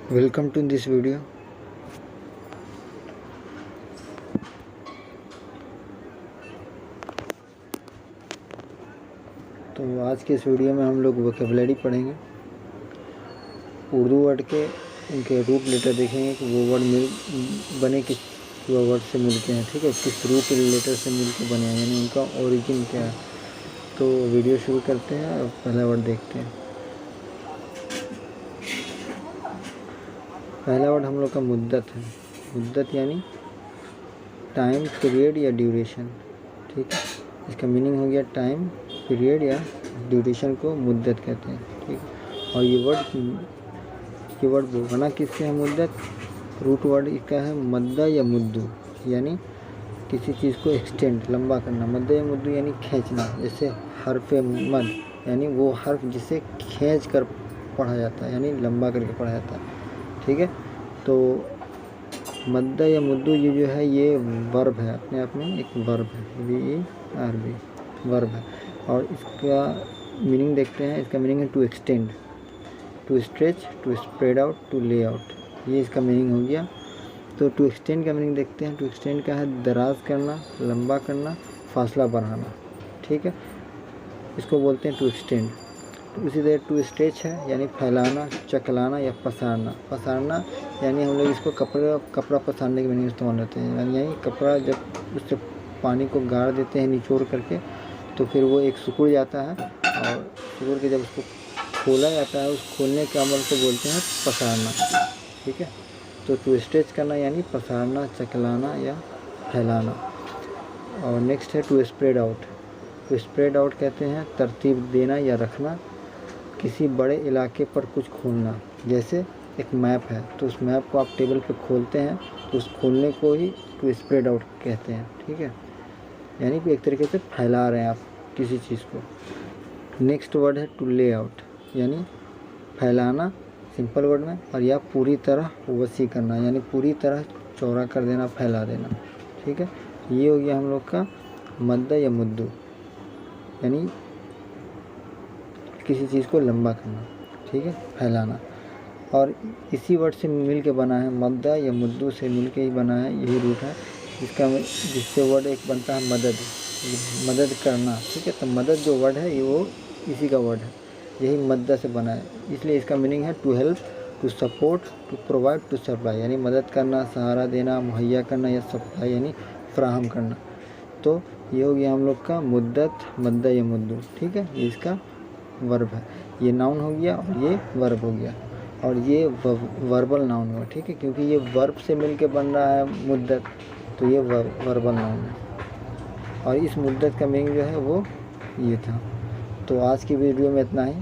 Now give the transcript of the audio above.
Welcome to this video. तो आज के इस वीडियो में हम लोग वोकेबलरी पढ़ेंगे, उर्दू वर्ड के उनके रूट लेटर देखेंगे कि वो वर्ड बने किस वर्ड से मिलके हैं, ठीक है, किस रूट लेटर से मिलके बने हैं, यानी उनका ओरिजिन क्या है। तो वीडियो शुरू करते हैं और पहला वर्ड देखते हैं। पहला वर्ड हम लोग का मुद्दत है। मुद्दत यानी टाइम, पीरियड या ड्यूरेशन, ठीक है। इसका मीनिंग हो गया टाइम, पीरियड या ड्यूरेशन को मुद्दत कहते हैं, ठीक है। और ये वर्ड बना किससे है? मुद्दत। रूट वर्ड इसका है मद्दा या मुद्दू, यानी किसी चीज़ को एक्सटेंड, लंबा करना। मद्दा या मुद्दू यानी खींचना। जैसे हर्फ मद यानी वो हर्फ जिसे खींच कर पढ़ा जाता है, यानी लंबा करके पढ़ा जाता है, ठीक है। तो मद्दा या मुद्दू ये जो है ये वर्ब है, अपने आप में एक वर्ब है, VERB वर्ब है। और इसका मीनिंग देखते हैं। इसका मीनिंग है to extend, to stretch, to spread out, to lay out, ये इसका मीनिंग हो गया। तो टू एक्सटेंड का मीनिंग देखते हैं। टू एक्सटेंड का है दराज करना, लंबा करना, फासला बढ़ाना, ठीक है, इसको बोलते हैं टू एक्सटेंड। उसी तरह टू स्ट्रेच है, यानी फैलाना, चकलाना या पसारना। पसारना यानी हम लोग इसको कपड़ा पसारने के मीनिंग इस्तेमाल होते हैं, यानी कपड़ा जब उससे पानी को गाड़ देते हैं निचोड़ करके, तो फिर वो एक सिकुड़ जाता है, और सिकुड़ के जब उसको खोला जाता है, उस खोलने के अमल को बोलते हैं पसारना, ठीक है। तो टू स्ट्रेच करना यानी पसारना, चकलाना या फैलाना। और नेक्स्ट है to spread out. To spread out कहते हैं तरतीब देना या रखना, किसी बड़े इलाके पर कुछ खोलना। जैसे एक मैप है, तो उस मैप को आप टेबल पे खोलते हैं, तो उस खोलने को ही टू स्प्रेड आउट कहते हैं, ठीक है, यानी कि एक तरीके से फैला रहे हैं आप किसी चीज़ को। नेक्स्ट वर्ड है टू ले आउट, यानी फैलाना सिंपल वर्ड में, और या पूरी तरह वसी करना, यानी पूरी तरह चौड़ा कर देना, फैला देना, ठीक है। ये हो गया हम लोग का मद्दा या मुद्दू, यानी किसी चीज़ को लंबा करना, ठीक है, फैलाना। और इसी वर्ड से मिल के बना है, मद्दा या मुद्दू से मिल के ही बना है, यही रूट है जिससे वर्ड एक बनता है मदद, मदद करना, ठीक है। तो मदद जो वर्ड है ये वो इसी का वर्ड है, यही मद्दा से बना है, इसलिए इसका मीनिंग है to help, to support, to provide, to supply, यानी मदद करना, सहारा देना, मुहैया करना, या सप्लाई यानी फराहम करना। तो ये हो गया हम लोग का मुद्दत, मद्दा या मुद्दू, ठीक है, ये इसका वर्ब है। ये नाउन हो गया और ये वर्ब हो गया, और ये वर्बल नाउन हुआ, ठीक है, क्योंकि ये वर्ब से मिल के बन रहा है मुद्दत, तो ये वर्बल नाउन है। और इस मुद्दत का मीनिंग जो है वो ये था। तो आज की वीडियो में इतना ही।